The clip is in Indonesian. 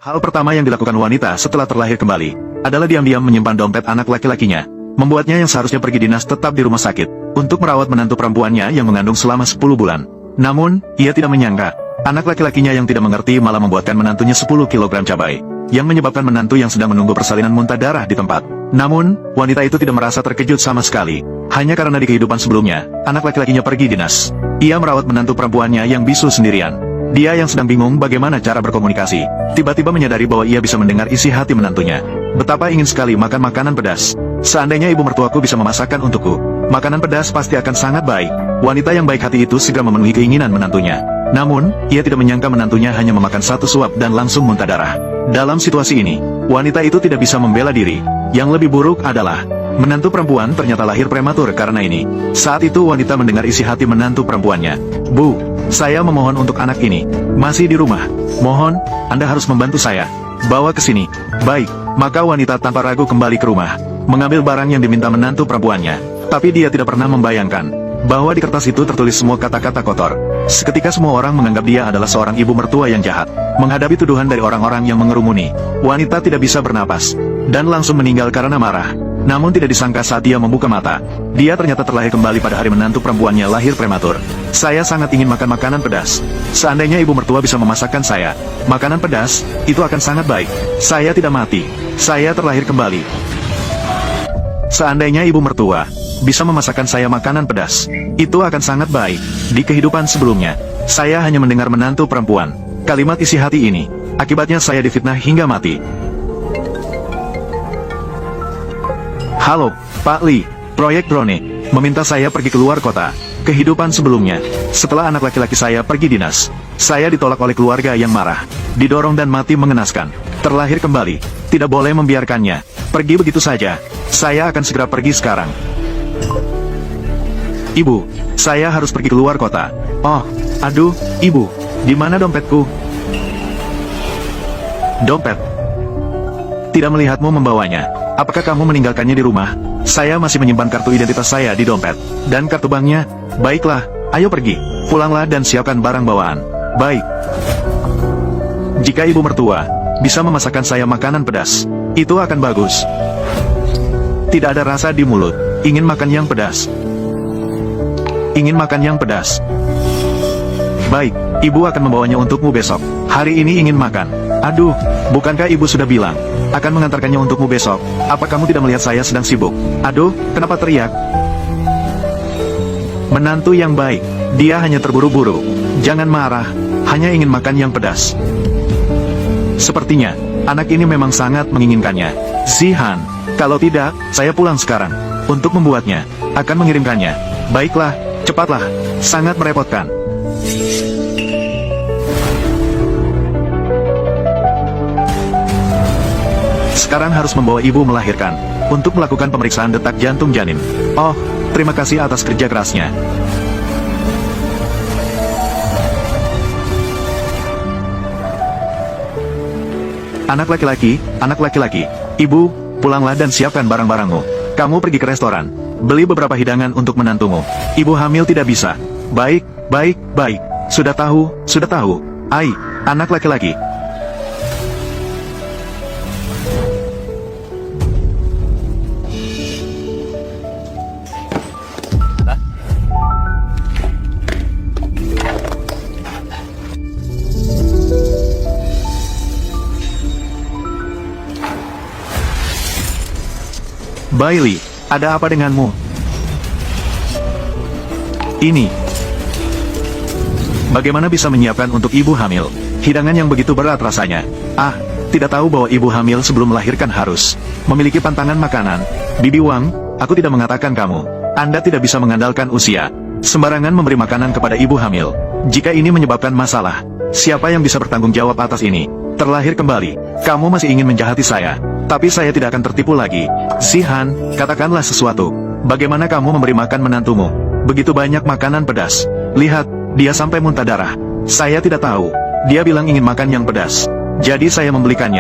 Hal pertama yang dilakukan wanita setelah terlahir kembali adalah diam-diam menyimpan dompet anak laki-lakinya, membuatnya yang seharusnya pergi dinas tetap di rumah sakit untuk merawat menantu perempuannya yang mengandung selama 10 bulan. Namun, ia tidak menyangka, anak laki-lakinya yang tidak mengerti malah membuatkan menantunya 10 kilogram cabai, yang menyebabkan menantu yang sedang menunggu persalinan muntah darah di tempat. Namun, wanita itu tidak merasa terkejut sama sekali, hanya karena di kehidupan sebelumnya, anak laki-lakinya pergi dinas. Ia merawat menantu perempuannya yang bisu sendirian. Dia yang sedang bingung bagaimana cara berkomunikasi, tiba-tiba menyadari bahwa ia bisa mendengar isi hati menantunya. Betapa ingin sekali makan makanan pedas. Seandainya ibu mertuaku bisa memasakkan untukku, makanan pedas pasti akan sangat baik. Wanita yang baik hati itu segera memenuhi keinginan menantunya. Namun, ia tidak menyangka menantunya hanya memakan satu suap dan langsung muntah darah. Dalam situasi ini, wanita itu tidak bisa membela diri. Yang lebih buruk adalah, menantu perempuan ternyata lahir prematur karena ini. Saat itu wanita mendengar isi hati menantu perempuannya. "Bu, saya memohon untuk anak ini. Masih di rumah. Mohon, Anda harus membantu saya. Bawa ke sini." Baik, maka wanita tanpa ragu kembali ke rumah, mengambil barang yang diminta menantu perempuannya. Tapi dia tidak pernah membayangkan bahwa di kertas itu tertulis semua kata-kata kotor. Seketika semua orang menganggap dia adalah seorang ibu mertua yang jahat. Menghadapi tuduhan dari orang-orang yang mengerumuni, wanita tidak bisa bernapas, dan langsung meninggal karena marah. Namun tidak disangka saat dia membuka mata, dia ternyata terlahir kembali pada hari menantu perempuannya lahir prematur. "Saya sangat ingin makan makanan pedas. Seandainya ibu mertua bisa memasakkan saya makanan pedas, itu akan sangat baik. Saya tidak mati. Saya terlahir kembali. Seandainya ibu mertua bisa memasakkan saya makanan pedas, itu akan sangat baik. Di kehidupan sebelumnya, saya hanya mendengar menantu perempuan. Kalimat isi hati ini, akibatnya saya difitnah hingga mati." "Halo, Pak Lee, proyek drone meminta saya pergi keluar kota. Kehidupan sebelumnya, setelah anak laki-laki saya pergi dinas, saya ditolak oleh keluarga yang marah, didorong dan mati mengenaskan. Terlahir kembali, tidak boleh membiarkannya pergi begitu saja. Saya akan segera pergi sekarang. Ibu, saya harus pergi keluar kota." "Oh, aduh, Ibu, di mana dompetku?" "Dompet? Tidak melihatmu membawanya. Apakah kamu meninggalkannya di rumah?" "Saya masih menyimpan kartu identitas saya di dompet. Dan kartu banknya." "Baiklah, ayo pergi. Pulanglah dan siapkan barang bawaan." "Baik." "Jika ibu mertua bisa memasakkan saya makanan pedas, itu akan bagus. Tidak ada rasa di mulut. Ingin makan yang pedas. Ingin makan yang pedas." "Baik, ibu akan membawanya untukmu besok. Hari ini ingin makan." "Aduh, bukankah ibu sudah bilang akan mengantarkannya untukmu besok? Apa kamu tidak melihat saya sedang sibuk?" "Aduh, kenapa teriak?" "Menantu yang baik, dia hanya terburu-buru. Jangan marah, hanya ingin makan yang pedas." Sepertinya, anak ini memang sangat menginginkannya. "Zihan, kalau tidak, saya pulang sekarang untuk membuatnya. Akan mengirimkannya." "Baiklah, cepatlah, sangat merepotkan." Sekarang harus membawa ibu melahirkan, untuk melakukan pemeriksaan detak jantung janin. "Oh, terima kasih atas kerja kerasnya." Anak laki-laki, "Ibu, pulanglah dan siapkan barang-barangmu. Kamu pergi ke restoran, beli beberapa hidangan untuk menantumu. Ibu hamil tidak bisa." "Baik, baik, baik. Sudah tahu, sudah tahu." "Ai, anak laki-laki." "Bailey, ada apa denganmu?" "Ini. Bagaimana bisa menyiapkan untuk ibu hamil hidangan yang begitu berat rasanya?" "Ah, tidak tahu bahwa ibu hamil sebelum melahirkan harus memiliki pantangan makanan." "Bibi Wang, aku tidak mengatakan kamu. Anda tidak bisa mengandalkan usia sembarangan memberi makanan kepada ibu hamil. Jika ini menyebabkan masalah, siapa yang bisa bertanggung jawab atas ini?" "Terlahir kembali, kamu masih ingin menjahati saya. Tapi saya tidak akan tertipu lagi. Zihan, katakanlah sesuatu. Bagaimana kamu memberi makan menantumu begitu banyak makanan pedas? Lihat, dia sampai muntah darah. Saya tidak tahu. Dia bilang ingin makan yang pedas. Jadi saya membelikannya."